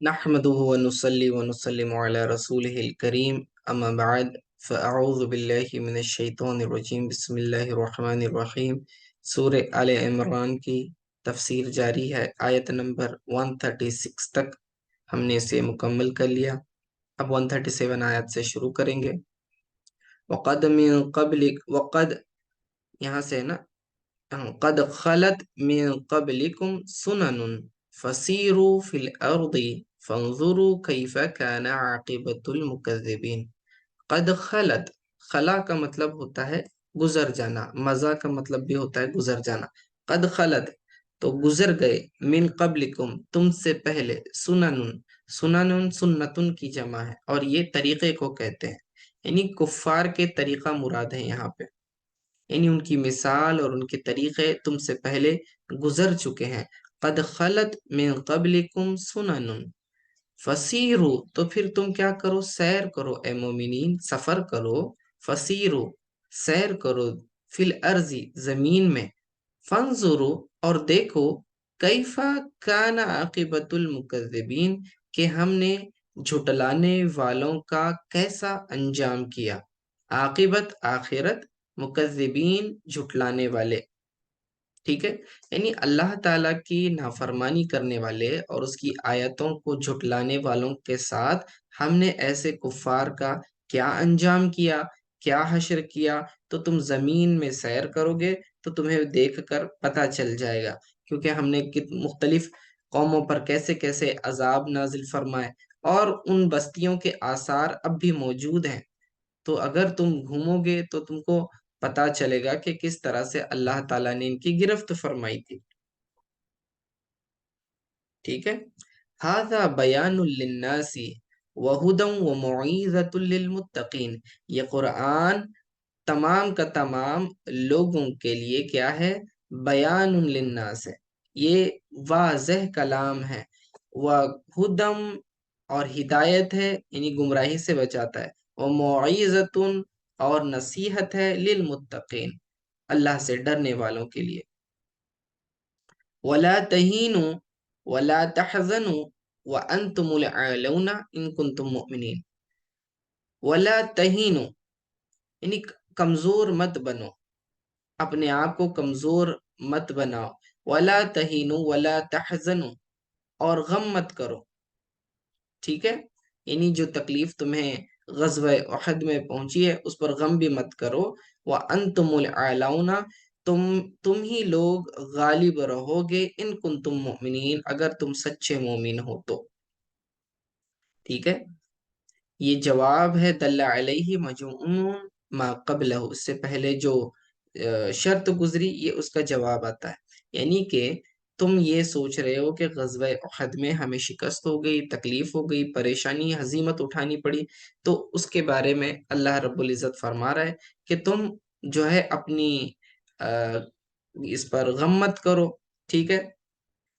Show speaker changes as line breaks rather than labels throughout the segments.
نحمده ونصلي ونسلم على رسوله الكريم أما بعد فأعوذ بالله من الشیطان الرجیم بسم اللہ الرحمن الرحیم سورہ آل عمران کی تفسیر جاری ہے۔ آیت نمبر 136 تک ہم نے اسے مکمل کر لیا۔ اب 137 آیت سے شروع کریں گے۔ وقد من قبل وقد یہاں سے نا قد خلت من قبلکم سنن فسیروا فی الارض فانظروا کیف کان عاقبۃ المکذبین۔ قد خلت، خلا کا مطلب ہوتا ہے گزر جانا، مضا کا مطلب بھی ہوتا ہے گزر جانا۔ قد خلت تو گزر گئے، من قبلکم تم سے پہلے، سنن، سنن سنتن کی جمع ہے اور یہ طریقے کو کہتے ہیں، یعنی کفار کے طریقہ مراد ہے یہاں پہ، یعنی ان کی مثال اور ان کے طریقے تم سے پہلے گزر چکے ہیں۔ قد خلت من قبلکم سنن فسیرو تو پھر تم کیا کرو، سیر کرو اے مومنین، سفر کرو، فسیرو سیر کرو، فی الارض زمین میں، فانظرو اور دیکھو، کیفا کان عاقبۃ المکذبین کہ ہم نے جھٹلانے والوں کا کیسا انجام کیا۔ عاقبت آخرت، مکذبین جھٹلانے والے، ٹھیک ہے، یعنی اللہ تعالیٰ کی نافرمانی کرنے والے اور اس کی آیتوں کو جھٹلانے والوں کے ساتھ ہم نے ایسے کفار کا کیا انجام کیا، کیا حشر کیا، تو تم زمین میں سیر کرو گے تو تمہیں دیکھ کر پتہ چل جائے گا، کیونکہ ہم نے مختلف قوموں پر کیسے کیسے عذاب نازل فرمائے اور ان بستیوں کے آثار اب بھی موجود ہیں۔ تو اگر تم گھومو گے تو تم کو پتا چلے گا کہ کس طرح سے اللہ تعالیٰ نے ان کی گرفت فرمائی تھی، ٹھیک ہے۔ ھذا بیان للناس وہدی وموعظۃ للمتقین، یہ قرآن تمام کا تمام لوگوں کے لیے کیا ہے، بیان للناس ہے، یہ واضح کلام ہے، وہدم اور ہدایت ہے، یعنی گمراہی سے بچاتا ہے، وموعظۃ اور نصیحت ہے، للمتقین اللہ سے ڈرنے والوں کے لیے۔ ولا تہینوا ولا تحزنوا وانتم الاعلون ان کنتم مؤمنین۔ ولا تہینوا یعنی کمزور مت بنو، اپنے آپ کو کمزور مت بناؤ، ولا تہینوا ولا تحزنوا اور غم مت کرو، ٹھیک ہے، یعنی جو تکلیف تمہیں غزوہ احد میں پہنچی ہے اس پر غم بھی مت کرو، وانتم الاعلون تم ہی لوگ غالب رہو گے، ان کنتم مؤمنین اگر تم سچے مومن ہو تو، ٹھیک ہے۔ یہ جواب ہے دل علیہ مجموع ما قبلہ، اس سے پہلے جو شرط گزری یہ اس کا جواب آتا ہے، یعنی کہ تم یہ سوچ رہے ہو کہ غزوہ احد میں ہمیں شکست ہو گئی، تکلیف ہو گئی، پریشانی، ہزیمت اٹھانی پڑی، تو اس کے بارے میں اللہ رب العزت فرما رہا ہے کہ تم جو ہے اپنی اس پر غم مت کرو، ٹھیک ہے،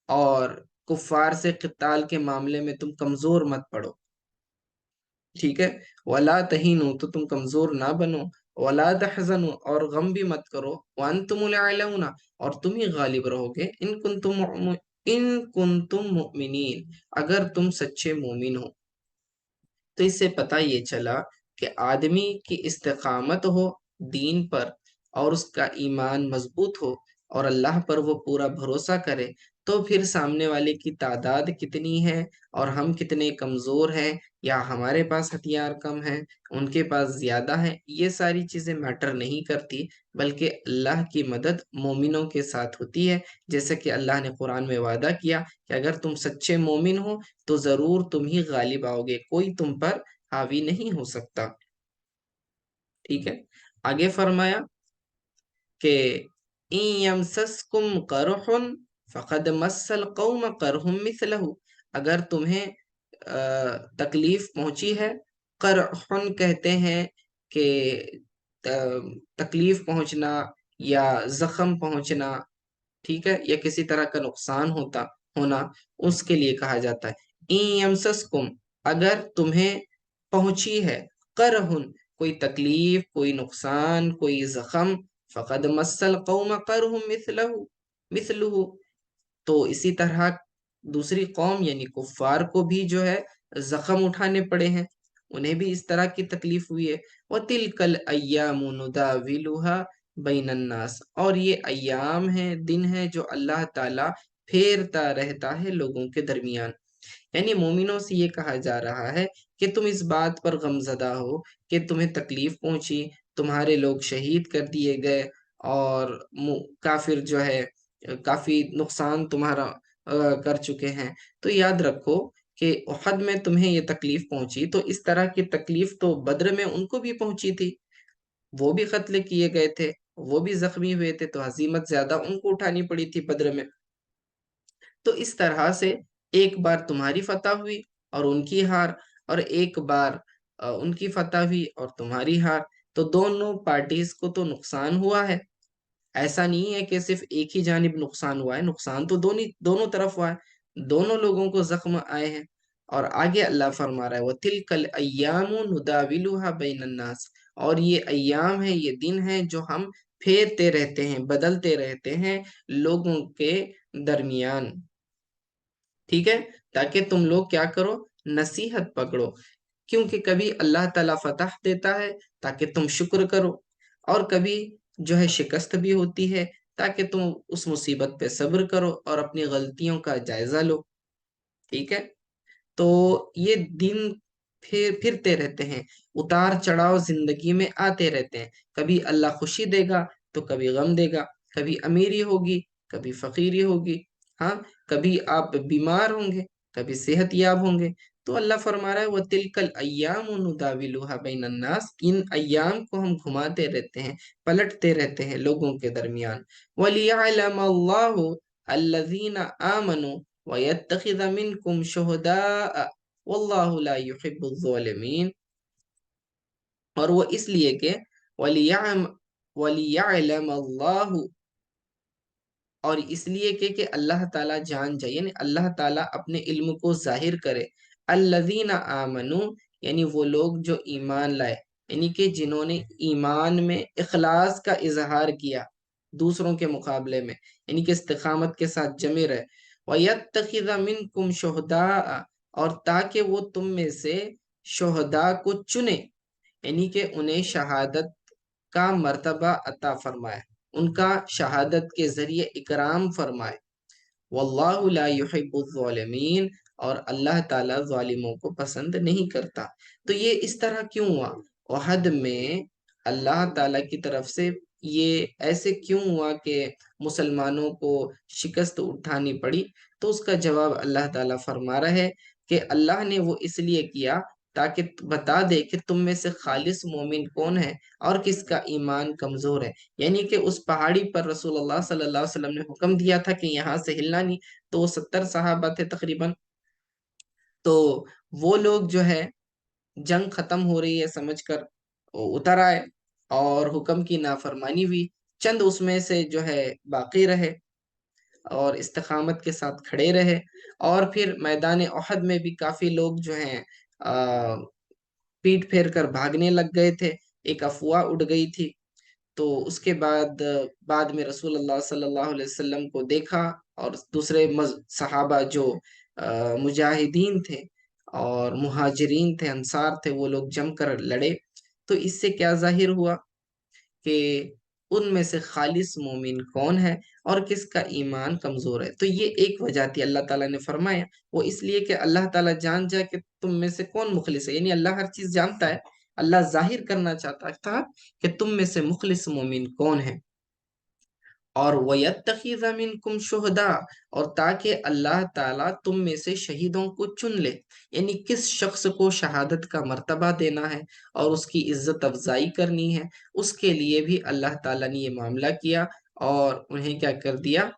اور کفار سے قتال کے معاملے میں تم کمزور مت پڑو، ٹھیک ہے۔ ولا تہینوا تو تم کمزور نہ بنو، ولا تحزنوا اور غم بھی مت کرو، وانتم الاعلون اور تم ہی غالب رہو گے، ان کنتم مؤمنین اگر تم سچے مومن ہو۔ تو اس سے پتہ یہ چلا کہ آدمی کی استقامت ہو دین پر اور اس کا ایمان مضبوط ہو اور اللہ پر وہ پورا بھروسہ کرے، تو پھر سامنے والے کی تعداد کتنی ہے اور ہم کتنے کمزور ہیں، یا ہمارے پاس ہتھیار کم ہیں ان کے پاس زیادہ ہیں، یہ ساری چیزیں میٹر نہیں کرتی، بلکہ اللہ کی مدد مومنوں کے ساتھ ہوتی ہے، جیسے کہ اللہ نے قرآن میں وعدہ کیا کہ اگر تم سچے مومن ہو تو ضرور تم ہی غالب آؤ گے، کوئی تم پر حاوی نہیں ہو سکتا، ٹھیک ہے۔ آگے فرمایا کہ ان یمسسکم قرح فقد مس القوم قرح مثلہ، اگر تمہیں تکلیف پہنچی ہے، قرح کہتے ہیں کہ تکلیف پہنچنا یا زخم پہنچنا، ٹھیک ہے، یا کسی طرح کا نقصان ہونا، اس کے لیے کہا جاتا ہے۔ ان یمسسکم اگر تمہیں پہنچی ہے، قرح کوئی تکلیف، کوئی نقصان، کوئی زخم، فقد مس القوم قرح مثلہ تو اسی طرح دوسری قوم یعنی کفار کو بھی جو ہے زخم اٹھانے پڑے ہیں، انہیں بھی اس طرح کی تکلیف ہوئی ہے۔ وَتِلْكَ الْأَيَّامُ نُدَاوِلُهَا بَيْنَ النَّاسِ، اور یہ ایام ہیں، دن ہیں جو اللہ تعالیٰ پھیرتا رہتا ہے لوگوں کے درمیان۔ یعنی مومنوں سے یہ کہا جا رہا ہے کہ تم اس بات پر غمزدہ ہو کہ تمہیں تکلیف پہنچی، تمہارے لوگ شہید کر دیے گئے، اور کافر جو ہے کافی نقصان تمہارا کر چکے ہیں، تو یاد رکھو کہ احد میں تمہیں یہ تکلیف پہنچی تو اس طرح کی تکلیف تو بدر میں ان کو بھی پہنچی تھی، وہ بھی قتل کیے گئے تھے، وہ بھی زخمی ہوئے تھے، تو ہزیمت زیادہ ان کو اٹھانی پڑی تھی بدر میں۔ تو اس طرح سے ایک بار تمہاری فتح ہوئی اور ان کی ہار، اور ایک بار ان کی فتح ہوئی اور تمہاری ہار، تو دونوں پارٹیز کو تو نقصان ہوا ہے۔ ایسا نہیں ہے کہ صرف ایک ہی جانب نقصان ہوا ہے، نقصان تو دونوں طرف ہوا ہے، دونوں لوگوں کو زخم آئے ہیں۔ اور آگے اللہ فرما رہا ہے وَتِلْكَ الْأَيَّامُ نُدَاوِلُهَا بَيْنَ النَّاسِ، اور یہ ایام ہیں، یہ دن ہیں جو ہم پھیرتے رہتے ہیں، بدلتے رہتے ہیں لوگوں کے درمیان، ٹھیک ہے؟ تاکہ تم لوگ کیا کرو، نصیحت پکڑو، کیونکہ کبھی اللہ تعالیٰ فتح دیتا ہے تاکہ تم شکر کرو، اور کبھی جو ہے شکست بھی ہوتی ہے تاکہ تم اس مصیبت پہ صبر کرو اور اپنی غلطیوں کا جائزہ لو، ٹھیک ہے؟ تو یہ دن پھرتے رہتے ہیں، اتار چڑھاؤ زندگی میں آتے رہتے ہیں، کبھی اللہ خوشی دے گا تو کبھی غم دے گا، کبھی امیری ہوگی کبھی فقیری ہوگی، ہاں، کبھی آپ بیمار ہوں گے کبھی صحت یاب ہوں گے۔ تو اللہ فرما رہا ہے وَتِلْكَ الْأَيَّامُ نُدَاوِلُهَا بَيْنَ النَّاسِ، ان ایام کو ہم گھماتے رہتے ہیں، پلٹتے رہتے ہیں لوگوں کے درمیان۔ وَلِيَعْلَمَ اللَّهُ الَّذِينَ آمَنُوا وَيَتَّخِذَ مِنْكُمْ شُهَدَاءَ وَاللَّهُ لَا يُحِبُّ الظَّالِمِينَ، اور وہ اس لیے کہ وَلِيَعْلَمَ اللَّهُ، اور اس لیے کہ اللہ تعالیٰ جان جائے، یعنی اللہ تعالیٰ اپنے علم کو ظاہر کرے، الذین آمنو، یعنی وہ لوگ جو ایمان لائے، یعنی کہ جنہوں نے ایمان میں اخلاص کا اظہار کیا دوسروں کے مقابلے میں، یعنی کہ استقامت کے ساتھ جمے رہے، وَيَتَّخِذَ مِنْكُمْ شُهَدَاءَ، اور تاکہ وہ تم میں سے شہداء کو چنے، یعنی کہ انہیں شہادت کا مرتبہ عطا فرمائے، ان کا شہادت کے ذریعے اکرام فرمائے۔ واللہ لا يحب الظالمین، اور اللہ تعالیٰ ظالموں کو پسند نہیں کرتا۔ تو یہ اس طرح کیوں ہوا؟ احد میں اللہ تعالیٰ کی طرف سے یہ ایسے کیوں ہوا کہ مسلمانوں کو شکست اٹھانی پڑی؟ تو اس کا جواب اللہ تعالیٰ فرما رہا ہے کہ اللہ نے وہ اس لیے کیا تاکہ بتا دے کہ تم میں سے خالص مومن کون ہے اور کس کا ایمان کمزور ہے۔ یعنی کہ اس پہاڑی پر رسول اللہ صلی اللہ علیہ وسلم نے حکم دیا تھا کہ یہاں سے ہلنا نہیں، تو وہ 70 صحابہ تھے تقریباً، تو وہ لوگ جو ہے جنگ ختم ہو رہی ہے سمجھ کر اتر آئے، اور حکم کی نافرمانی ہوئی، چند اس میں سے جو ہے باقی رہے اور استقامت کے ساتھ کھڑے رہے، اور پھر میدان احد میں بھی کافی لوگ جو ہیں پیٹ پھیر کر بھاگنے لگ گئے تھے، ایک افواہ اڑ گئی تھی۔ تو اس کے بعد میں رسول اللہ صلی اللہ علیہ وسلم کو دیکھا، اور دوسرے صحابہ جو مجاہدین تھے اور مہاجرین تھے، انصار تھے، وہ لوگ جم کر لڑے۔ تو اس سے کیا ظاہر ہوا کہ ان میں سے خالص مومن کون ہے اور کس کا ایمان کمزور ہے۔ تو یہ ایک وجہ تھی، اللہ تعالیٰ نے فرمایا وہ اس لیے کہ اللہ تعالیٰ جان جائے کہ تم میں سے کون مخلص ہے، یعنی اللہ ہر چیز جانتا ہے، اللہ ظاہر کرنا چاہتا تھا کہ تم میں سے مخلص مومن کون ہے۔ اور وَيَتَّخِذَ مِنْكُمْ شُهَدَاءَ، اور تاکہ اللہ تعالیٰ تم میں سے شہیدوں کو چن لے، یعنی کس شخص کو شہادت کا مرتبہ دینا ہے اور اس کی عزت افزائی کرنی ہے، اس کے لیے بھی اللہ تعالیٰ نے یہ معاملہ کیا اور انہیں کیا کر دیا،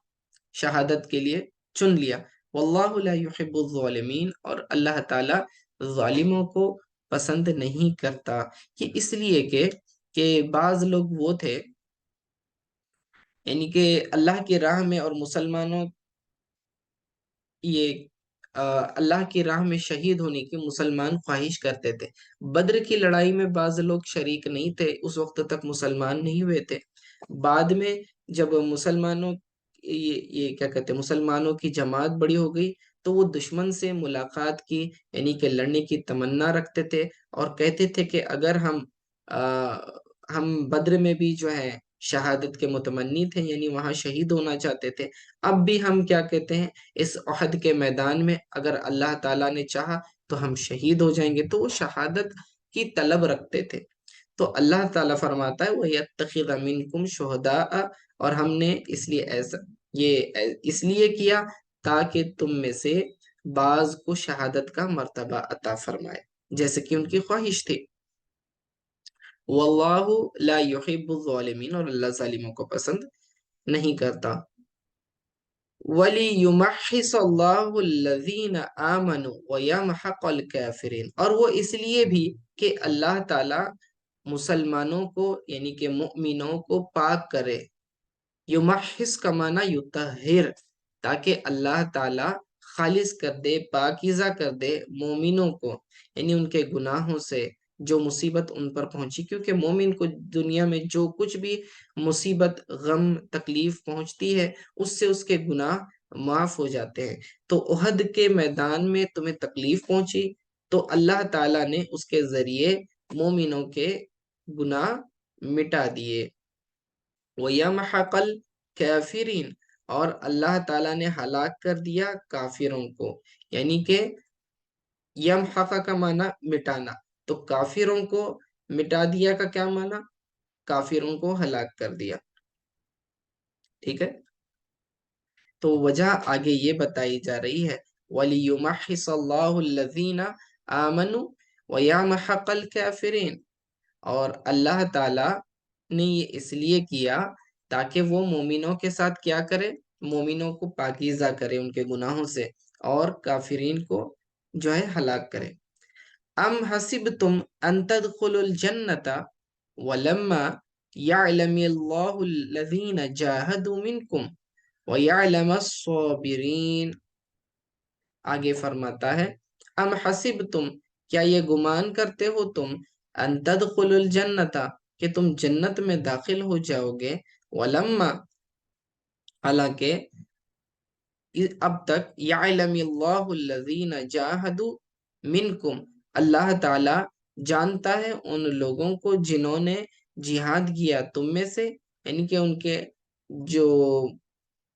شہادت کے لیے چن لیا۔ واللہ لا يحب الظالمین، اور اللہ تعالیٰ ظالموں کو پسند نہیں کرتا۔ یہ اس لیے کہ بعض لوگ وہ تھے، یعنی کہ اللہ کی راہ میں اور مسلمانوں یہ اللہ کی راہ میں شہید ہونے کی مسلمان خواہش کرتے تھے۔ بدر کی لڑائی میں بعض لوگ شریک نہیں تھے، اس وقت تک مسلمان نہیں ہوئے تھے۔ بعد میں جب مسلمانوں یہ کیا کہتے ہیں، مسلمانوں کی جماعت بڑی ہو گئی، تو وہ دشمن سے ملاقات کی یعنی کہ لڑنے کی تمنا رکھتے تھے، اور کہتے تھے کہ اگر ہم بدر میں بھی جو ہے شہادت کے متمنی تھے، یعنی وہاں شہید ہونا چاہتے تھے، اب بھی ہم کیا کہتے ہیں، اس احد کے میدان میں اگر اللہ تعالیٰ نے چاہا تو ہم شہید ہو جائیں گے۔ تو وہ شہادت کی طلب رکھتے تھے۔ تو اللہ تعالیٰ فرماتا ہے وَيَتَّخِذَ مِنْكُمْ شُهَدَاءَ، اور ہم نے اس لیے کیا تاکہ تم میں سے بعض کو شہادت کا مرتبہ عطا فرمائے، جیسے کہ ان کی خواہش تھی۔ واللہ لا يحب الظالمین، اور اللہ ظالموں کو پسند نہیں کرتا۔ وَلِيُمَحِّصَ اللَّهُ الَّذِينَ آمَنُوا وَيَمْحَقَ الْكَافِرِينَ، اور وہ اس لیے بھی کہ اللہ تعالیٰ مسلمانوں کو یعنی کہ مؤمنوں کو پاک کرے۔ یمحص کا معنی یطہر، تاکہ اللہ تعالیٰ خالص کر دے، پاکیزہ کر دے مومنوں کو، یعنی ان کے گناہوں سے جو مصیبت ان پر پہنچی، کیونکہ مومن کو دنیا میں جو کچھ بھی مصیبت، غم، تکلیف پہنچتی ہے، اس سے اس کے گناہ معاف ہو جاتے ہیں۔ تو احد کے میدان میں تمہیں تکلیف پہنچی تو اللہ تعالیٰ نے اس کے ذریعے مومنوں کے گناہ مٹا دیے۔ وَيَمْحَقَ الْكَافِرِينَ، اور اللہ تعالیٰ نے ہلاک کر دیا کافروں کو، یعنی کہ یمحق کا معنی مٹانا، تو کافروں کو مٹا دیا کا کیا معنی؟ کافروں کو ہلاک کر دیا۔ ٹھیک ہے، تو وجہ آگے یہ بتائی جا رہی ہے وَلِيُمَحِّصَ اللَّهُ الَّذِينَ آمَنُوا وَيَمْحَقَ الْكَافِرِينَ، اور اللہ تعالیٰ نے یہ اس لیے کیا تاکہ وہ مومنوں کے ساتھ کیا کرے، مومنوں کو پاکیزہ کرے ان کے گناہوں سے، اور کافرین کو جو ہے ہلاک کرے۔ ام حسبتم ان تدخلوا الجنة ولما يعلم الله الذين جاهدوا منكم وَيَعْلَمَ الصَّابِرِينَ، آگے فرماتا ہے ام حسبتم، کیا یہ گمان کرتے ہو تم، ان تدخلوا الجنة، کہ تم جنت میں داخل ہو جاؤ گے، ولما، حالانکہ اب تک، یعلم اللہ الذین جاہدوا منکم، اللہ تعالی جانتا ہے ان لوگوں کو جنہوں نے جہاد کیا تم میں سے، یعنی کہ ان کے جو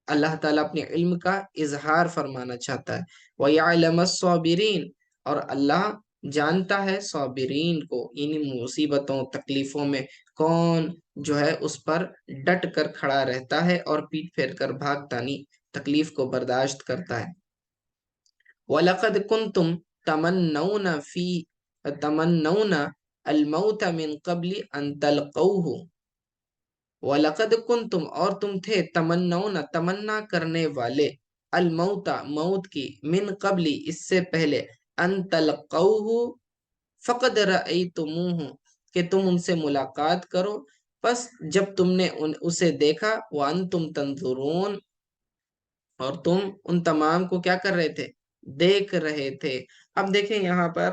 اللہ تعالیٰ اپنے علم کا اظہار فرمانا چاہتا ہے۔ وَيَعْلَمَ الصَّابِرِينَ، اور اللہ جانتا ہے صابرین کو، یعنی مصیبتوں، تکلیفوں میں کون جو ہے اس پر ڈٹ کر کھڑا رہتا ہے اور پیٹ پھیر کر بھاگتا نہیں، تکلیف کو برداشت کرتا ہے۔ وَلَقَدْ كُنْتُمْ تَمَنَّوْنَ الْمَوْتَ مِنْ قَبْلِ أَنْ تَلْقَوْهُ، وَلَقَدْ كُنْتُمْ، اور تم تھے، تمنون، تمنا کرنے والے، الموت، موت کی، من قبل، اس سے پہلے، ان تلقوہ، فقد رأیتموہ، کہ تم ان سے ملاقات کرو، پس جب تم نے اسے دیکھا، وَأَنْتُمْ تَنْظُرُونَ، اور تم ان تمام کو کیا کر رہے تھے، دیکھ رہے تھے۔ اب دیکھیں یہاں پر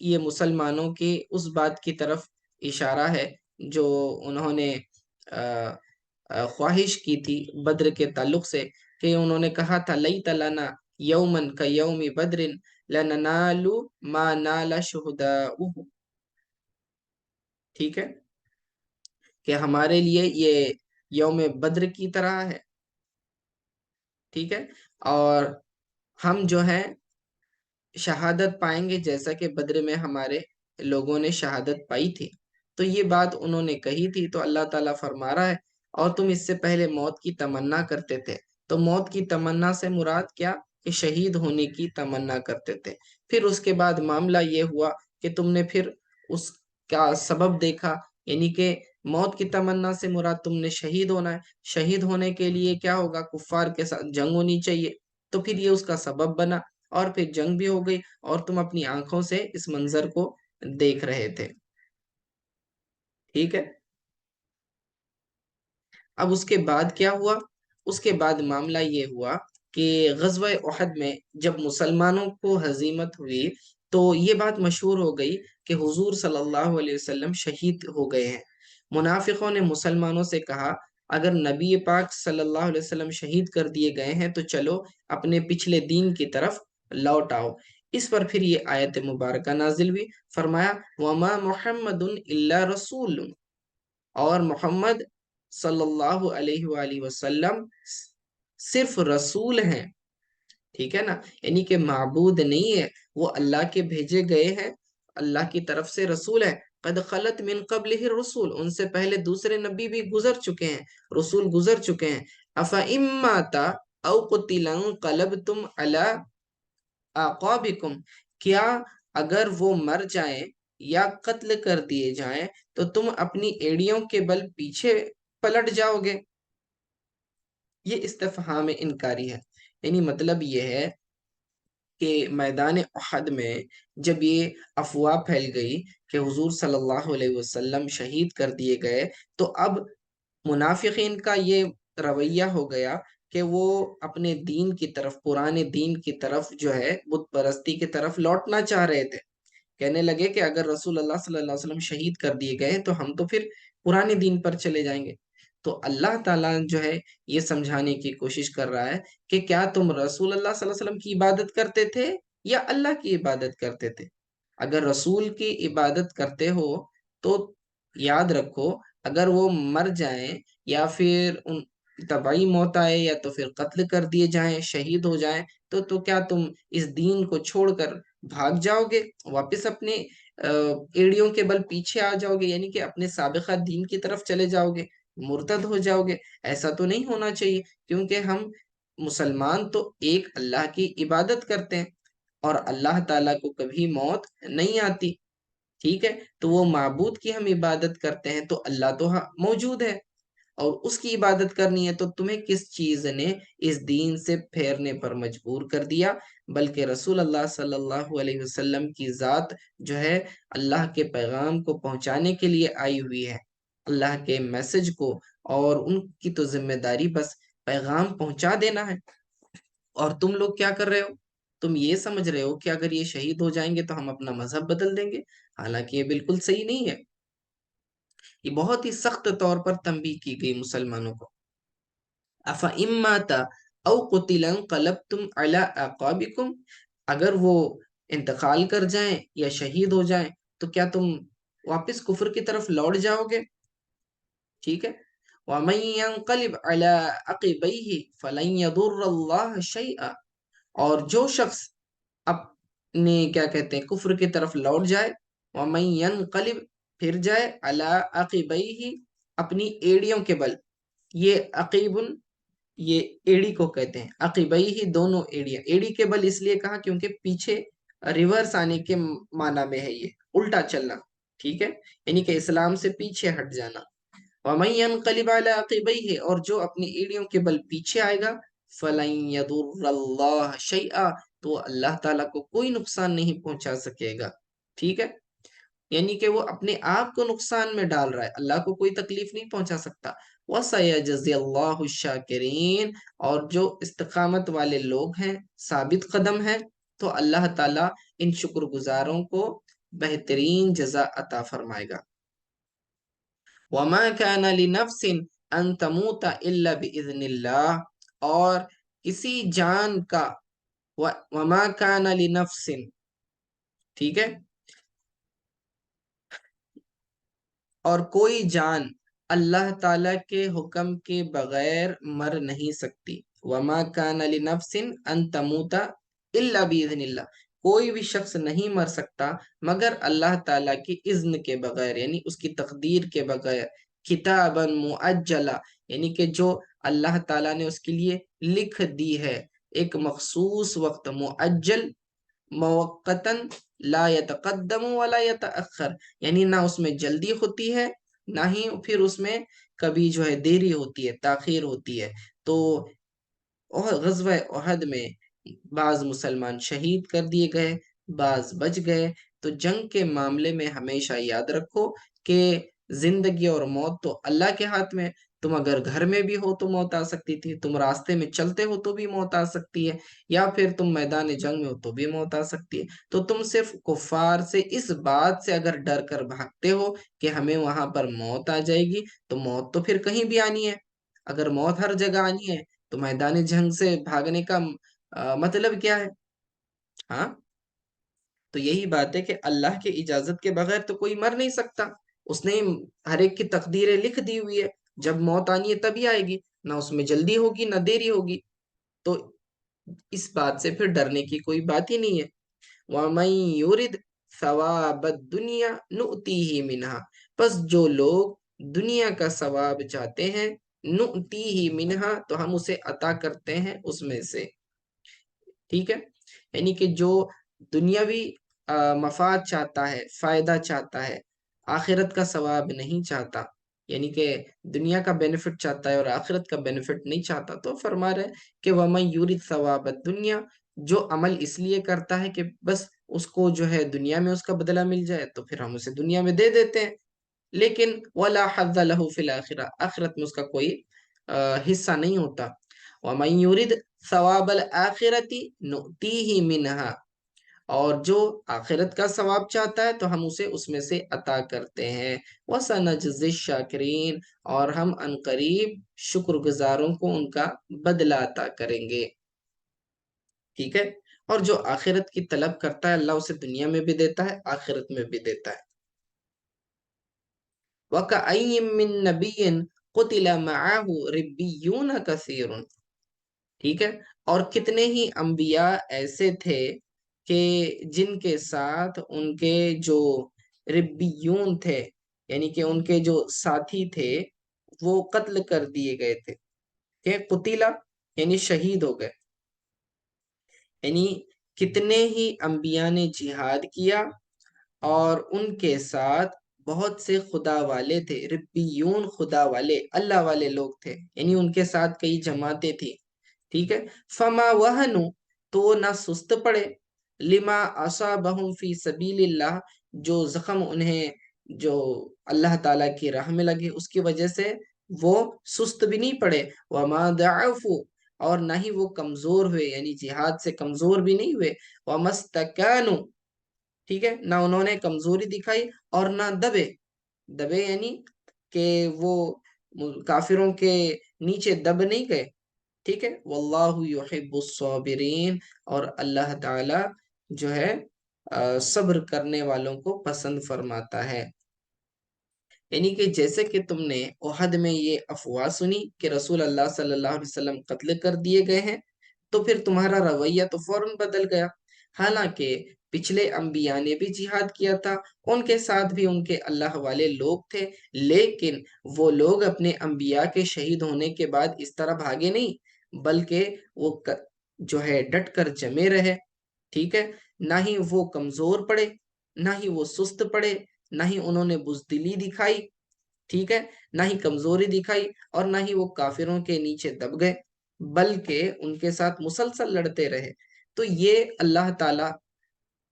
یہ مسلمانوں کی اس بات کی طرف اشارہ ہے جو انہوں نے خواہش کی تھی بدر کے تعلق سے، کہ انہوں نے کہا تھا لیت لنا یومن کیوم بدر لننال ما نال شہداؤہ، ٹھیک ہے، کہ ہمارے لیے یہ یوم بدر کی طرح ہے، ٹھیک ہے، اور ہم جو ہیں شہادت پائیں گے جیسا کہ بدر میں ہمارے لوگوں نے شہادت پائی تھی۔ تو یہ بات انہوں نے کہی تھی، تو اللہ تعالیٰ فرما رہا ہے اور تم اس سے پہلے موت کی تمنا کرتے تھے، تو موت کی تمنا سے مراد کیا، کہ شہید ہونے کی تمنا کرتے تھے۔ پھر اس کے بعد معاملہ یہ ہوا کہ تم نے پھر اس کا سبب دیکھا، یعنی کہ موت کی تمنا سے مراد تم نے شہید ہونا ہے، شہید ہونے کے لیے کیا ہوگا، کفار کے ساتھ جنگ ہونی چاہیے، تو پھر یہ اس کا سبب بنا، اور پھر جنگ بھی ہو گئی، اور تم اپنی آنکھوں سے اس منظر کو دیکھ رہے تھے، ٹھیک ہے۔ اب اس کے بعد کیا ہوا، اس کے بعد معاملہ یہ ہوا کہ غزوہ احد میں جب مسلمانوں کو ہزیمت ہوئی تو یہ بات مشہور ہو گئی کہ حضور صلی اللہ علیہ وسلم شہید ہو گئے ہیں۔ منافقوں نے مسلمانوں سے کہا اگر نبی پاک صلی اللہ علیہ وسلم شہید کر دیے گئے ہیں تو چلو اپنے پچھلے دین کی طرف لوٹ آؤ۔ اس پر پھر یہ آیت مبارکہ نازل ہوئی، فرمایا وما محمد الا رسول، اور محمد صلی اللہ علیہ وآلہ وسلم صرف رسول ہیں، ٹھیک ہے نا، یعنی کہ معبود نہیں ہے، وہ اللہ کے بھیجے گئے ہیں، اللہ کی طرف سے رسول ہے۔ قد خلت من قبلہ الرسول، ان سے پہلے دوسرے نبی بھی گزر چکے ہیں، رسول گزر چکے ہیں۔ افإن مات او قتل انقلبتم علی اعقابکم، کیا اگر وہ مر جائیں یا قتل کر دیے جائیں تو تم اپنی ایڑیوں کے بل پیچھے پلٹ جاؤ گے؟ یہ استفہام انکاری ہے، یعنی مطلب یہ ہے کہ میدان احد میں جب یہ افواہ پھیل گئی کہ حضور صلی اللہ علیہ وسلم شہید کر دیے گئے، تو اب منافقین کا یہ رویہ ہو گیا کہ وہ اپنے دین کی طرف، پرانے دین کی طرف جو ہے بت پرستی کی طرف لوٹنا چاہ رہے تھے۔ کہنے لگے کہ اگر رسول اللہ صلی اللہ علیہ وسلم شہید کر دیے گئے تو ہم تو پھر پرانے دین پر چلے جائیں گے۔ تو اللہ تعالیٰ جو ہے یہ سمجھانے کی کوشش کر رہا ہے کہ کیا تم رسول اللہ صلی اللہ علیہ وسلم کی عبادت کرتے تھے یا اللہ کی عبادت کرتے تھے؟ اگر رسول کی عبادت کرتے ہو تو یاد رکھو، اگر وہ مر جائیں یا پھر ان طبعی موت آئے یا تو پھر قتل کر دیے جائیں، شہید ہو جائیں، تو کیا تم اس دین کو چھوڑ کر بھاگ جاؤ گے، واپس اپنے ایڑیوں کے بل پیچھے آ جاؤ گے، یعنی کہ اپنے سابقہ دین کی طرف چلے جاؤ گے، مرتد ہو جاؤ گے؟ ایسا تو نہیں ہونا چاہیے، کیونکہ ہم مسلمان تو ایک اللہ کی عبادت کرتے ہیں اور اللہ تعالیٰ کو کبھی موت نہیں آتی، ٹھیک ہے؟ تو وہ معبود کی ہم عبادت کرتے ہیں تو اللہ تو موجود ہے اور اس کی عبادت کرنی ہے، تو تمہیں کس چیز نے اس دین سے پھیرنے پر مجبور کر دیا؟ بلکہ رسول اللہ صلی اللہ علیہ وسلم کی ذات جو ہے اللہ کے پیغام کو پہنچانے کے لیے آئی ہوئی ہے، اللہ کے میسج کو، اور ان کی تو ذمہ داری بس پیغام پہنچا دینا ہے۔ اور تم لوگ کیا کر رہے ہو؟ تم یہ سمجھ رہے ہو کہ اگر یہ شہید ہو جائیں گے تو ہم اپنا مذہب بدل دیں گے، حالانکہ یہ بالکل صحیح نہیں ہے۔ یہ بہت ہی سخت طور پر تنبیہ کی گئی مسلمانوں کو۔ افإن مات او قتل انقلبتم علی اعقابکم، اگر وہ انتقال کر جائیں یا شہید ہو جائیں تو کیا تم واپس کفر کی طرف لوٹ جاؤ گے؟ ٹھیک ہے، وَمَن يَنقَلِبْ عَلَىٰ عَقِبَيْهِ فَلَن يَضُرَّ اللَّهَ شَيْئًا، اور جو شخص اپنے کیا کہتے ہیں کفر کی طرف لوٹ جائے، وَمَن يَنقَلِبْ پھر جائے عَلَىٰ عَقِبَيْهِ اپنی ایڑیوں کے بل، یہ عقیبن یہ ایڑی کو کہتے ہیں، عقیبیہ دونوں ایڑیاں، ایڑی کے بل اس لیے کہا کیونکہ پیچھے ریورس آنے کے معنی میں ہے، یہ الٹا چلنا، ٹھیک ہے، یعنی کہ اسلام سے پیچھے ہٹ جانا۔ وَمَن يَنقَلِبْ عَلَىٰ عَقِبَيْهِ، اور جو اپنی ایڑیوں کے بل پیچھے آئے گا، فَلَن يَضُرَّ اللَّهَ شَيْئًا، تو اللہ تعالیٰ کو کوئی نقصان نہیں پہنچا سکے گا، ٹھیک ہے، یعنی کہ وہ اپنے آپ کو نقصان میں ڈال رہا ہے، اللہ کو کوئی تکلیف نہیں پہنچا سکتا۔ وَسَيَجْزِي اللَّهُ الشَّاكِرِينَ، اور جو استقامت والے لوگ ہیں، ثابت قدم ہیں، تو اللہ تعالیٰ ان شکر گزاروں کو بہترین جزا عطا فرمائے گا۔ وَمَا كَانَ لِنَفْسٍ أَن تَمُوتَ إِلَّا بِإِذْنِ اللَّهِ، اور کسی جان کا، وَمَا كَانَ لِنَفْسٍ، ٹھیک ہے، اور کوئی جان اللہ تعالیٰ کے حکم کے بغیر مر نہیں سکتی۔ وَمَا كَانَ لِنَفْسٍ أَن تَمُوتَ إِلَّا بِإِذْنِ اللَّهِ، کوئی بھی شخص نہیں مر سکتا مگر اللہ تعالیٰ کی اذن کے بغیر، یعنی اس کی تقدیر کے بغیر، کتاباً مؤجلا، یعنی کہ جو اللہ تعالیٰ نے اس کے لیے لکھ دی ہے، ایک مخصوص وقت، مؤجل، موقتاً، لا يتقدم ولا يتأخر، یعنی نہ اس میں جلدی ہوتی ہے نہ ہی پھر اس میں کبھی جو ہے دیری ہوتی ہے، تاخیر ہوتی ہے۔ تو غزوہ احد میں بعض مسلمان شہید کر دیے گئے، بعض بچ گئے۔ تو جنگ کے معاملے میں ہمیشہ یاد رکھو کہ زندگی اور موت تو اللہ کے ہاتھ میں، تم اگر گھر میں بھی ہو تو موت آ سکتی تھی، تم راستے میں چلتے ہو تو بھی موت آ سکتی ہے، یا پھر تم میدان جنگ میں ہو تو بھی موت آ سکتی ہے۔ تو تم صرف کفار سے اس بات سے اگر ڈر کر بھاگتے ہو کہ ہمیں وہاں پر موت آ جائے گی، تو موت تو پھر کہیں بھی آنی ہے، اگر موت ہر جگہ آنی ہے تو میدان جنگ سے بھاگنے کا مطلب کیا ہے؟ ہاں، تو یہی بات ہے کہ اللہ کے اجازت کے بغیر تو کوئی مر نہیں سکتا. اس نے ہر ایک کی تقدیریں لکھ دی ہوئی ہے، جب موت آنی ہے تبھی آئے گی، نہ اس میں جلدی ہوگی نہ دیری ہوگی. تو اس بات سے پھر ڈرنے کی کوئی بات ہی نہیں ہے. وَمَن يُرِدْ ثَوَابَ الدُّنْيَا نُؤْتِيهِ مِنْهَا، پس جو لوگ دنیا کا ثواب چاہتے ہیں، نُؤْتِيهِ مِنْهَا، تو ہم اسے عطا کرتے ہیں اس میں سے. ٹھیک ہے، یعنی کہ جو دنیاوی مفاد چاہتا ہے، فائدہ چاہتا ہے، آخرت کا ثواب نہیں چاہتا، یعنی کہ دنیا کا بینیفٹ چاہتا ہے اور آخرت کا بینیفٹ نہیں چاہتا، تو فرما رہے کہ وَمَن يُرِدْ ثَوَابَ الدُّنْيَا، جو عمل اس لیے کرتا ہے کہ بس اس کو جو ہے دنیا میں اس کا بدلہ مل جائے، تو پھر ہم اسے دنیا میں دے دیتے ہیں، لیکن وَلَا حَظَّ لَهُ فِي الْآخِرَةِ، آخرت میں اس کا کوئی حصہ نہیں ہوتا. وَمَن يُرِدْ ثَوَابَ الْآخِرَةِ نُؤْتِيهِ مِنْهَا، اور جو آخرت کا ثواب چاہتا ہے تو ہم اسے اس میں سے عطا کرتے ہیں. وَسَنَجْزِي الشَّاكِرِينَ، اور ہم عنقریب شکر گزاروں کو ان کا بدلہ عطا کریں گے. ٹھیک ہے، اور جو آخرت کی طلب کرتا ہے اللہ اسے دنیا میں بھی دیتا ہے، آخرت میں بھی دیتا ہے. وَكَأَيٍّ مِّن نَّبِيٍّ قُتِلَ مَعَهُ رِبِّيُّونَ كَثِيرٌ، ٹھیک ہے، اور کتنے ہی انبیاء ایسے تھے کہ جن کے ساتھ ان کے جو ربیون تھے، یعنی کہ ان کے جو ساتھی تھے وہ قتل کر دیے گئے تھے. کہ قتیلہ یعنی شہید ہو گئے، یعنی کتنے ہی انبیاء نے جہاد کیا اور ان کے ساتھ بہت سے خدا والے تھے. ربیون خدا والے، اللہ والے لوگ تھے، یعنی ان کے ساتھ کئی جماعتیں تھیں. ٹھیک ہے، فما وہنو، تو نہ سست پڑے، لما اصابہم فی سبیل اللہ، جو زخم انہیں جو اللہ تعالیٰ کی راہ میں لگے اس کی وجہ سے وہ سست بھی نہیں پڑے. وما ضعفوا، اور نہ ہی وہ کمزور ہوئے، یعنی جہاد سے کمزور بھی نہیں ہوئے. وما استکانوا، ٹھیک ہے، نہ انہوں نے کمزوری دکھائی اور نہ دبے. دبے یعنی کہ وہ کافروں کے نیچے دب نہیں گئے. ٹھیک ہے، واللہ یحب الصابرین، اور اللہ تعالی جو ہے صبر کرنے والوں کو پسند فرماتا ہے. یعنی کہ جیسے کہ تم نے احد میں یہ افواہ سنی کہ رسول اللہ صلی اللہ علیہ وسلم قتل کر دیے گئے ہیں، تو پھر تمہارا رویہ تو فوراً بدل گیا. حالانکہ پچھلے انبیاء نے بھی جہاد کیا تھا، ان کے ساتھ بھی ان کے اللہ والے لوگ تھے، لیکن وہ لوگ اپنے انبیاء کے شہید ہونے کے بعد اس طرح بھاگے نہیں، بلکہ وہ جو ہے ڈٹ کر جمے رہے. ٹھیک ہے، نہ ہی وہ کمزور پڑے، نہ ہی وہ سست پڑے، نہ ہی انہوں نے بزدلی دکھائی. ٹھیک ہے، نہ ہی کمزوری دکھائی اور نہ ہی وہ کافروں کے نیچے دب گئے، بلکہ ان کے ساتھ مسلسل لڑتے رہے. تو یہ اللہ تعالی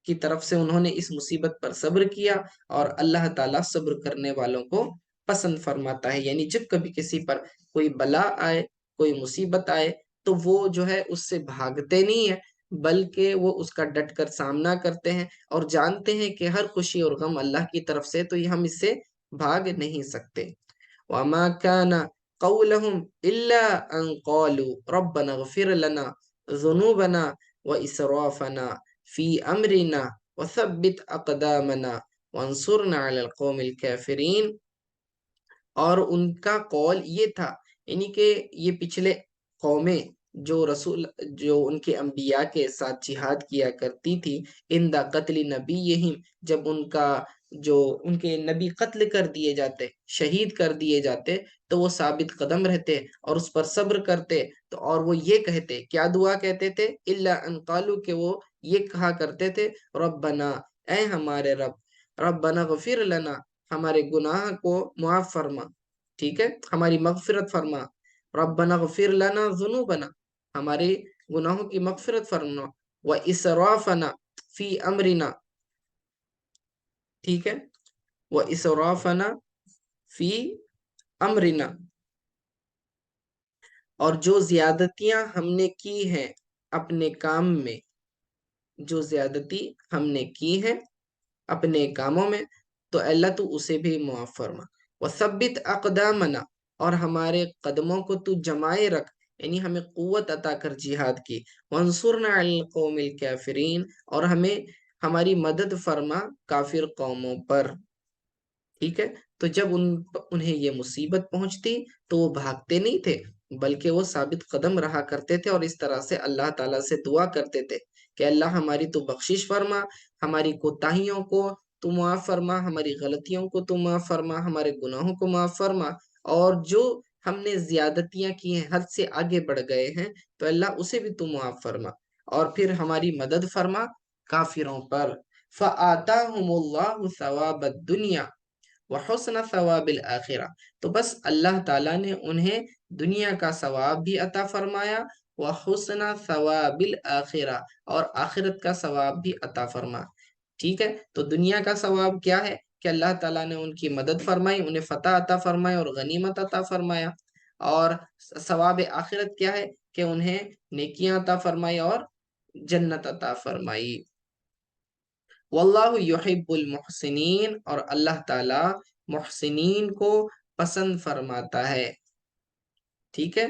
کی طرف سے انہوں نے اس مصیبت پر صبر کیا، اور اللہ تعالیٰ صبر کرنے والوں کو پسند فرماتا ہے. یعنی جب کبھی کسی پر کوئی بلا آئے، کوئی مصیبت آئے، تو وہ جو ہے اس سے بھاگتے نہیں ہیں، بلکہ وہ اس کا ڈٹ کر سامنا کرتے ہیں اور جانتے ہیں کہ ہر خوشی اور غم اللہ کی طرف سے، تو یہ ہم اس سے بھاگ نہیں سکتے. وَمَا كَانَ قَوْلَهُمْ إِلَّا أَن قَالُوا رَبَّنَا اغْفِرْ لَنَا ذُنُوبَنَا وَإِسْرَافَنَا فِي أَمْرِنَا وَثَبِّتْ أَقْدَامَنَا وَانصُرْنَا عَلَى الْقَوْمِ الْكَافِرِينَ، اور ان کا قول یہ تھا، یعنی کہ یہ پچھلے قومیں جو ان کے انبیاء کے ساتھ جہاد کیا کرتی تھی، ان دا قتل نبیہم، جب ان کے نبی قتل کر دیے جاتے، شہید کر دیے جاتے، تو وہ ثابت قدم رہتے اور اس پر صبر کرتے. تو اور وہ یہ کہتے، کیا دعا کہتے تھے؟ الا ان قالوا، کہ وہ یہ کہا کرتے تھے، ربنا، اے ہمارے رب، ربنا غفر لنا، ہمارے گناہ کو معاف فرما. ٹھیک ہے، ہماری مغفرت فرما. ربنا غفر لنا ذنوبنا، ہمارے گناہوں کی مغفرت فرما. واسرافنا فی امرنا، ٹھیک ہے، واسرافنا فی امرنا، اور جو زیادتیاں ہم نے کی ہیں اپنے کام میں، جو زیادتی ہم نے کی ہیں اپنے کاموں میں، تو اللہ تو اسے بھی معاف فرما. وثبت اقدامنا، اور ہمارے قدموں کو تو جمائے رکھ، یعنی ہمیں قوت عطا کر جہاد کی، وانصرنا علی القوم الکافرین، اور ہمیں ہماری مدد فرما کافر قوموں پر۔ ٹھیک ہے، تو جب انہیں یہ مصیبت پہنچتی تو وہ بھاگتے نہیں تھے، بلکہ وہ ثابت قدم رہا کرتے تھے، اور اس طرح سے اللہ تعالیٰ سے دعا کرتے تھے کہ اللہ ہماری تو بخشش فرما، ہماری کوتاہیوں کو تو معاف فرما، ہماری غلطیوں کو تو معاف فرما، ہمارے گناہوں کو معاف فرما، اور جو ہم نے زیادتیاں کی ہیں، حد سے آگے بڑھ گئے ہیں، تو اللہ اسے بھی تو معاف فرما، اور پھر ہماری مدد فرما کافروں پر۔ فَآتَاهُمُ اللَّهُ ثَوَابَ الدُّنْيَا وحسن ثواب الآخرہ، تو بس اللہ تعالیٰ نے انہیں دنیا کا ثواب بھی عطا فرمایا، وحسن ثواب الآخرہ، اور آخرت کا ثواب بھی عطا فرما۔ ٹھیک ہے، تو دنیا کا ثواب کیا ہے کہ اللہ تعالیٰ نے ان کی مدد فرمائی، انہیں فتح عطا فرمایا اور غنیمت عطا فرمایا، اور ثواب آخرت کیا ہے کہ انہیں نیکیاں عطا فرمائی اور جنت عطا فرمائی۔ واللہ یحب المحسنین، اور اللہ تعالی محسنین کو پسند فرماتا ہے۔ ٹھیک ہے،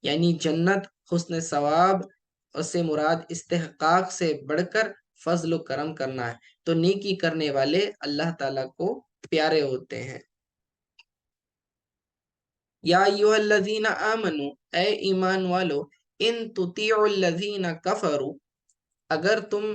یعنی جنت، حسن ثواب، اس سے مراد استحقاق سے بڑھ کر فضل و کرم کرنا ہے، تو نیکی کرنے والے اللہ تعالی کو پیارے ہوتے ہیں۔ یا ایھا الذین آمنوا، اے ایمان والو، ان تطیعوا الذین کفروا، اگر تم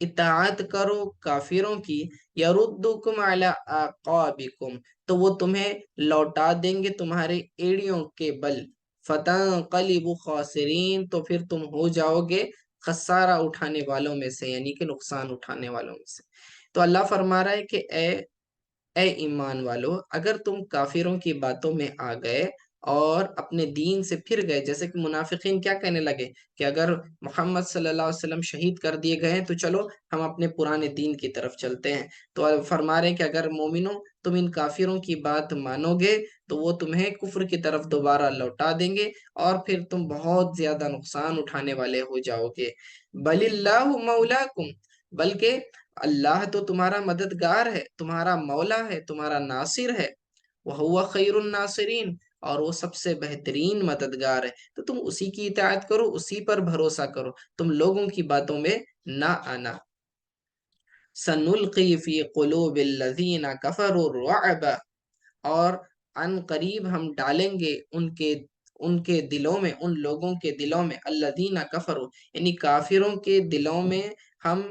اطاعت کرو کافروں کی، یردوکم علی اعقابکم، تو وہ تمہیں لوٹا دیں گے تمہارے ایڑیوں کے بل، فتنقلبوا خاسرین، تو پھر تم ہو جاؤ گے خسارہ اٹھانے والوں میں سے، یعنی کہ نقصان اٹھانے والوں میں سے۔ تو اللہ فرما رہا ہے کہ اے ایمان والو، اگر تم کافروں کی باتوں میں آ گئے اور اپنے دین سے پھر گئے، جیسے کہ منافقین کیا کہنے لگے کہ اگر محمد صلی اللہ علیہ وسلم شہید کر دیے گئے ہیں تو چلو ہم اپنے پرانے دین کی طرف چلتے ہیں، تو فرما رہے ہیں کہ اگر مومنوں تم ان کافروں کی بات مانو گے تو وہ تمہیں کفر کی طرف دوبارہ لوٹا دیں گے، اور پھر تم بہت زیادہ نقصان اٹھانے والے ہو جاؤ گے۔ بل اللہ مولاکم، بلکہ اللہ تو تمہارا مددگار ہے، تمہارا مولا ہے، تمہارا ناصر ہے، وَهُوَ خَيْرُ النَّاصِرِينَ، اور وہ سب سے بہترین مددگار ہے، تو تم اسی کی اطاعت کرو، اسی پر بھروسہ کرو، تم لوگوں کی باتوں میں نہ آنا۔ سَنُلْقِي فِي قُلُوبِ الَّذِينَ كَفَرُوا الرُّعْبَ، اور ان قریب ہم ڈالیں گے ان کے دلوں میں، ان لوگوں کے دلوں میں، الذین کفروا، یعنی کافروں کے دلوں میں ہم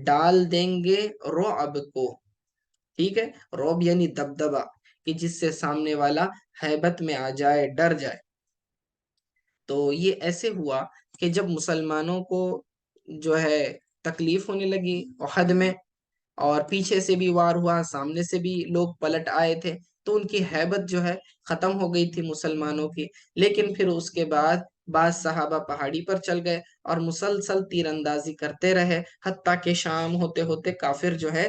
ڈال دیں گے رعب کو۔ ٹھیک ہے، رعب یعنی دبدبا، کہ جس سے سامنے والا ہیبت میں آ جائے، ڈر جائے۔ تو یہ ایسے ہوا کہ جب مسلمانوں کو جو ہے تکلیف ہونے لگی احد میں، اور پیچھے سے بھی وار ہوا، سامنے سے بھی لوگ پلٹ آئے تھے، تو ان کی ہیبت جو ہے ختم ہو گئی تھی مسلمانوں کی۔ لیکن پھر اس کے بعد بعض صحابہ پہاڑی پر چل گئے اور مسلسل تیر اندازی کرتے رہے، حتیٰ کہ شام ہوتے ہوتے کافر جو ہے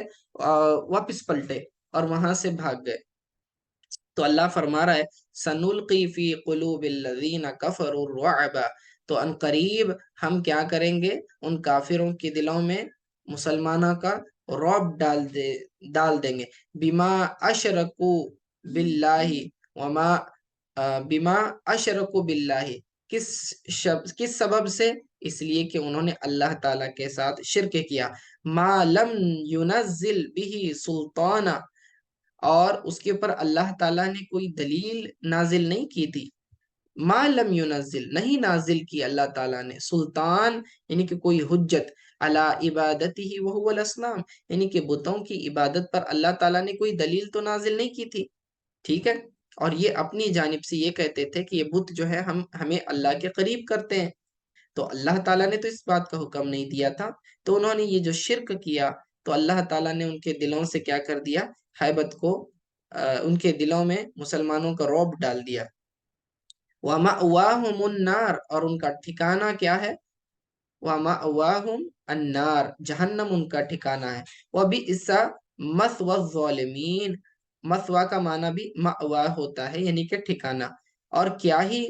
واپس پلٹے اور وہاں سے بھاگ گئے۔ تو اللہ فرما رہا ہے سنلقی فی قلوب الذین کفروا الرعب، تو ان قریب ہم کیا کریں گے، ان کافروں کے دلوں میں مسلمانوں کا رعب ڈال دیں گے، بما اشرکوا باللہ، وما بما اشرکوا باللہ، کس سبب سے، اس لیے کہ انہوں نے اللہ تعالیٰ کے ساتھ شرک کیا، ما لم ینزل به سلطانا، اور اس کے اوپر اللہ تعالیٰ نے کوئی دلیل نازل نہیں کی تھی، ما لم ینزل، نہیں نازل کی اللہ تعالیٰ نے، سلطان یعنی کہ کوئی حجت، علی عبادتہ وہو الاصنام، یعنی کہ بتوں کی عبادت پر اللہ تعالیٰ نے کوئی دلیل تو نازل نہیں کی تھی۔ ٹھیک ہے، اور یہ اپنی جانب سے یہ کہتے تھے کہ یہ بت جو ہے ہمیں اللہ کے قریب کرتے ہیں، تو اللہ تعالیٰ نے تو اس بات کا حکم نہیں دیا تھا، تو انہوں نے یہ جو شرک کیا، تو اللہ تعالیٰ نے ان کے دلوں سے کیا کر دیا، ہیبت کو، ان کے دلوں میں مسلمانوں کا رعب ڈال دیا۔ وَمَأْوَاهُمُ النَّارُ، اور ان کا ٹھکانہ کیا ہے، وَمَأْوَاهُمْ النَّارُ، جہنم ان کا ٹھکانہ ہے، وَبِئْسَ مَثْوَى الظَّالِمِينَ، مثوا کا معنی بھی مأوا ہوتا ہے، یعنی کہ ٹھکانہ، اور کیا ہی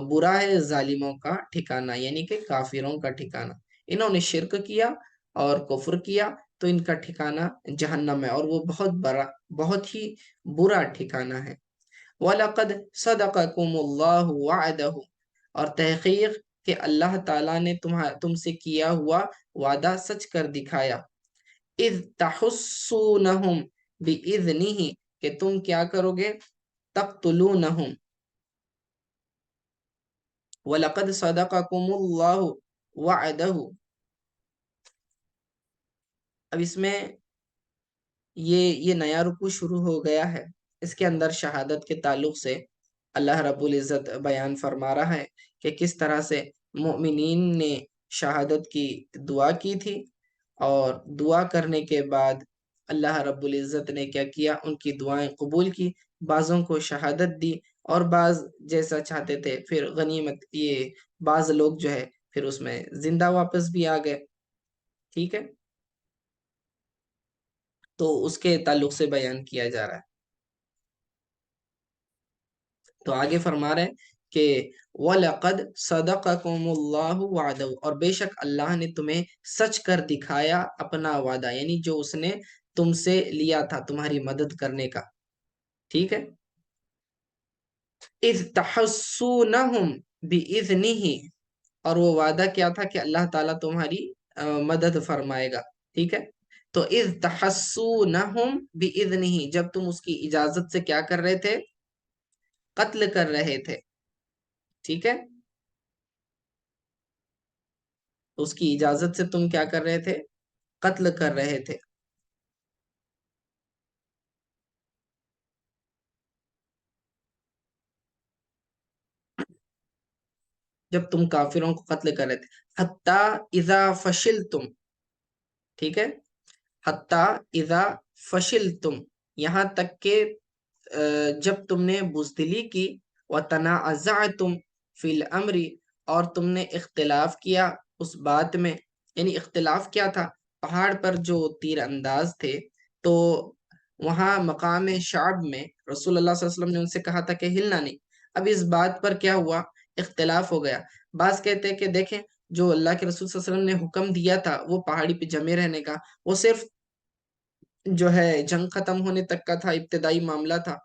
برا ہے ظالموں کا ٹھکانہ، یعنی کہ کافروں کا ٹھکانہ، انہوں نے شرک کیا اور کفر کیا تو ان کا ٹھکانہ جہنم ہے، اور وہ بہت ہی برا ٹھکانہ ہے۔ وَلَقَدْ صَدَقَكُمُ اللَّهُ وَعْدَهُ، اور تحقیق کہ اللہ تعالیٰ نے تم سے کیا ہوا وعدہ سچ کر دکھایا. اِذْ تَحُسُّونَهُمْ بِإِذْنِهِ، کہ تم کیا کرو گے، تَقْتُلُونَهُمْ. وَلَقَدْ صَدَقَكُمُ اللَّهُ وَعْدَهُ. اب اس میں یہ نیا رکوع شروع ہو گیا ہے. اس کے اندر شہادت کے تعلق سے اللہ رب العزت بیان فرما رہا ہے کہ کس طرح سے مؤمنین نے شہادت کی دعا کی تھی، اور دعا کرنے کے بعد اللہ رب العزت نے کیا کیا، ان کی دعائیں قبول کی، بعضوں کو شہادت دی، اور بعض جیسا چاہتے تھے پھر غنیمت، یہ بعض لوگ جو ہے پھر اس میں زندہ واپس بھی آ گئے. ٹھیک ہے، تو اس کے تعلق سے بیان کیا جا رہا ہے. تو آگے فرما رہے ہیں کہ وَلَقَدْ صَدَقَكُمُ اللَّهُ وَعْدَهُ، اور بے شک اللہ نے تمہیں سچ کر دکھایا اپنا وعدہ، یعنی جو اس نے تم سے لیا تھا تمہاری مدد کرنے کا. ٹھیک ہے. اِذْ تَحُسُّونَهُمْ بِإِذْنِهِ، اور وہ وعدہ کیا تھا کہ اللہ تعالیٰ تمہاری مدد فرمائے گا. ٹھیک ہے. تو اِذْ تَحُسُّونَهُمْ بِإِذْنِهِ، جب تم اس کی اجازت سے کیا کر رہے تھے، قتل کر رہے تھے. ٹھیک ہے. اس کی اجازت سے تم کیا کر رہے تھے، قتل کر رہے تھے. جب تم کافروں کو قتل کر رہے تھے. حتی اذا فشلتم. ٹھیک ہے. حتی اذا فشلتم، یہاں تک کہ جب تم نے بزدلی کی، وتنازعتم فی الامر، اور تم نے اختلاف کیا اس بات میں. یعنی اختلاف کیا تھا، پہاڑ پر جو تیر انداز تھے، تو وہاں مقام شعب میں رسول اللہ صلی اللہ علیہ وسلم نے ان سے کہا تھا کہ ہلنا نہیں. اب اس بات پر کیا ہوا، اختلاف ہو گیا. بعض کہتے ہیں کہ دیکھیں، جو اللہ کے رسول صلی اللہ علیہ وسلم نے حکم دیا تھا وہ پہاڑی پہ جمے رہنے کا، وہ صرف جو ہے جنگ ختم ہونے تک کا تھا، ابتدائی معاملہ تھا.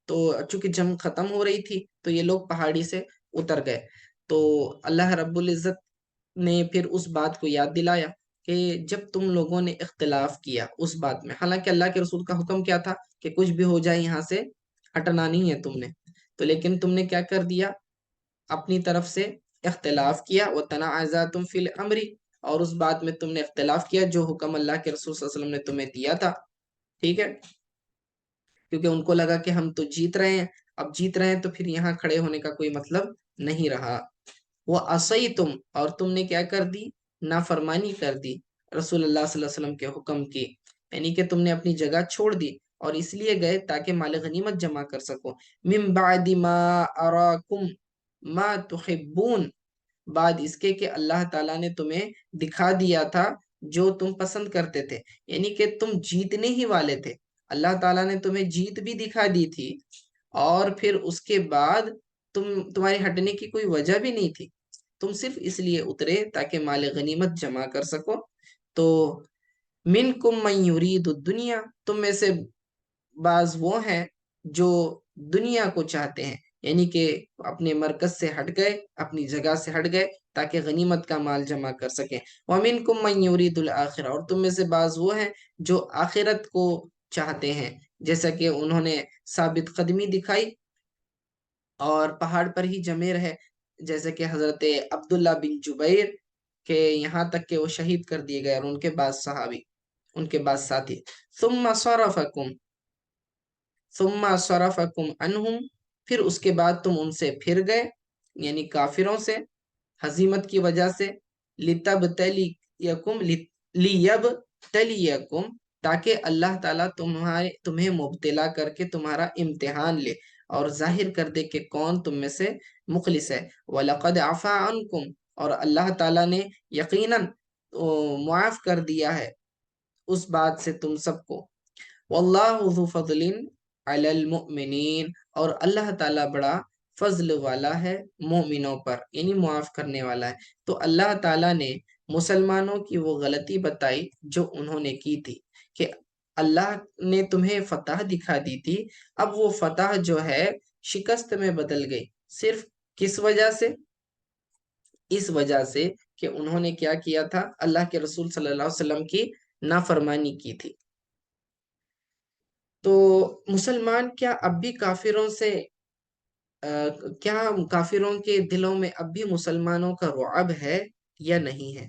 تو چونکہ جنگ ختم ہو رہی تھی تو یہ لوگ پہاڑی سے اتر گئے. تو اللہ رب العزت نے پھر اس بات کو یاد دلایا کہ جب تم لوگوں نے اختلاف کیا اس بات میں، حالانکہ اللہ کے رسول کا حکم کیا تھا کہ کچھ بھی ہو جائے یہاں سے ہٹنا نہیں ہے تم نے، تو لیکن تم نے کیا کر دیا، اپنی طرف سے اختلاف کیا. وَتَنَازَعْتُمْ فِي الْأَمْرِ، اور اس بات میں تم نے اختلاف کیا جو حکم اللہ کے رسول صلی اللہ علیہ وسلم نے تمہیں دیا تھا. ٹھیک ہے. کیونکہ ان کو لگا کہ ہم تو جیت رہے ہیں، اب جیت رہے ہیں تو پھر یہاں کھڑے ہونے کا کوئی مطلب نہیں رہا. وَعَصَيْتُمْ، اور تم نے کیا کر دی، نافرمانی کر دی رسول اللہ صلی اللہ علیہ وسلم کے حکم کی. یعنی کہ تم نے اپنی جگہ چھوڑ دی، اور اس لیے گئے تاکہ مال غنیمت جمع کر سکو. مِن بَعْدِ مَا أَرَاكُمْ مَا تُحِبُّونَ، بعد اس کے کہ اللہ تعالیٰ نے تمہیں دکھا دیا تھا جو تم پسند کرتے تھے. یعنی کہ تم جیتنے ہی والے تھے، اللہ تعالیٰ نے تمہیں جیت بھی دکھا دی تھی، اور پھر اس کے بعد تمہاری ہٹنے کی کوئی وجہ بھی نہیں تھی، تم صرف اس لیے اترے تاکہ مال غنیمت جمع کر سکو. تو منکم من یرید الدنیا، تم میں سے بعض وہ ہیں جو دنیا کو چاہتے ہیں، یعنی کہ اپنے مرکز سے ہٹ گئے، اپنی جگہ سے ہٹ گئے تاکہ غنیمت کا مال جمع کر سکیں. وَمِنْكُمْ مَنْ يُرِيدُ الْآخِرَةَ، اور تم میں سے بعض وہ ہیں جو آخرت کو چاہتے ہیں، جیسا کہ انہوں نے ثابت قدمی دکھائی اور پہاڑ پر ہی جمے رہے، جیسے کہ حضرت عبداللہ بن جبیر، کہ یہاں تک کہ وہ شہید کر دیے گئے، اور ان کے بعد صحابی، ان کے بعد ساتھی. ثُمَّ صَرَفَكُمْ عَنْهُمْ، پھر اس کے بعد تم ان سے پھر گئے، یعنی کافروں سے، ہزیمت کی وجہ سے. لِيَبْتَلِيَكُمْ، تاکہ اللہ تعالیٰ تمہیں مبتلا کر کے تمہارا امتحان لے اور ظاہر کر دے کہ کون تم میں سے مخلص ہے. وَلَقَدْ عَفَا عَنْكُمْ، اور اللہ تعالیٰ نے یقیناً معاف کر دیا ہے اس بات سے تم سب کو. وَاللَّهُ ذُو فَضْلٍ عَلَى الْمُؤْمِنِينَ، اور اللہ تعالیٰ بڑا فضل والا ہے مومنوں پر، یعنی معاف کرنے والا ہے. تو اللہ تعالیٰ نے مسلمانوں کی وہ غلطی بتائی جو انہوں نے کی تھی، کہ اللہ نے تمہیں فتح دکھا دی تھی، اب وہ فتح جو ہے شکست میں بدل گئی، صرف کس وجہ سے؟ اس وجہ سے کہ انہوں نے کیا کیا تھا؟ اللہ کے رسول صلی اللہ علیہ وسلم کی نافرمانی کی تھی۔ تو مسلمان کیا اب بھی کافروں سے کیا کافروں کے دلوں میں اب بھی مسلمانوں کا رعب ہے یا نہیں ہے؟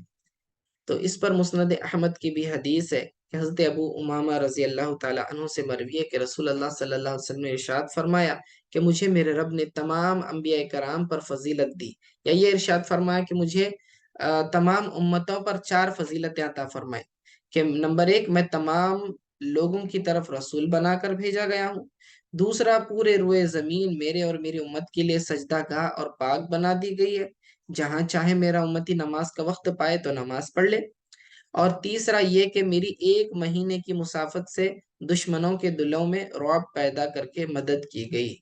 تو اس پر مسند احمد کی بھی حدیث ہے کہ حضرت ابو امامہ رضی اللہ تعالیٰ عنہ سے مروی ہے کہ رسول اللہ صلی اللہ علیہ وسلم نے ارشاد فرمایا کہ مجھے میرے رب نے تمام انبیاء کرام پر فضیلت دی، یا یہ ارشاد فرمایا کہ مجھے تمام امتوں پر 4 فضیلتیں عطا فرمائے، کہ نمبر 1، میں تمام لوگوں کی طرف رسول بنا کر بھیجا گیا ہوں۔ دوسرا، پورے روئے زمین میرے اور میری امت کے لیے سجدہ گاہ اور پاک بنا دی گئی ہے، جہاں چاہے میرا امتی نماز کا وقت پائے تو نماز پڑھ لے۔ اور تیسرا یہ کہ میری 1 مہینے کی مسافت سے دشمنوں کے دلوں میں رعب پیدا کر کے مدد کی گئی۔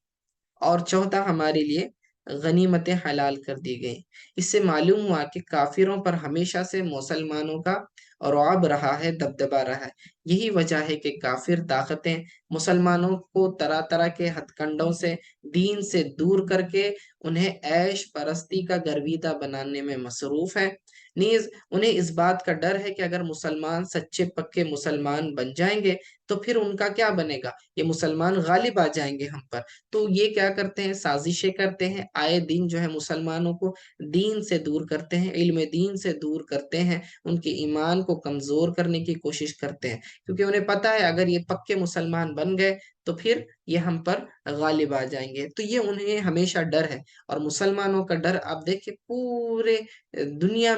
اور چوتھا، ہمارے لیے غنیمتیں حلال کر دی گئیں۔ اس سے معلوم ہوا کہ کافروں پر ہمیشہ سے مسلمانوں کا رعب رہا ہے، دبدبا رہا ہے۔ یہی وجہ ہے کہ کافر طاقتیں مسلمانوں کو طرح طرح کے ہتھ کنڈوں سے، دین سے دور کر کے انہیں عیش پرستی کا گرویدہ بنانے میں مصروف ہیں۔ نیز انہیں اس بات کا ڈر ہے کہ اگر مسلمان سچے پکے مسلمان بن جائیں گے تو پھر ان کا کیا بنے گا؟ یہ مسلمان غالب آ جائیں گے ہم پر۔ تو یہ کیا کرتے ہیں؟ سازشیں کرتے ہیں، آئے دن جو ہے مسلمانوں کو دین سے دور کرتے ہیں، علم دین سے دور کرتے ہیں، ان کے ایمان کو کمزور کرنے کی کوشش کرتے ہیں، کیونکہ انہیں پتا ہے اگر یہ پکے مسلمان بن گئے تو پھر یہ ہم پر غالب آ جائیں گے۔ تو یہ انہیں ہمیشہ ڈر ہے، اور مسلمانوں کا ڈر آپ دیکھیں پورے دنیا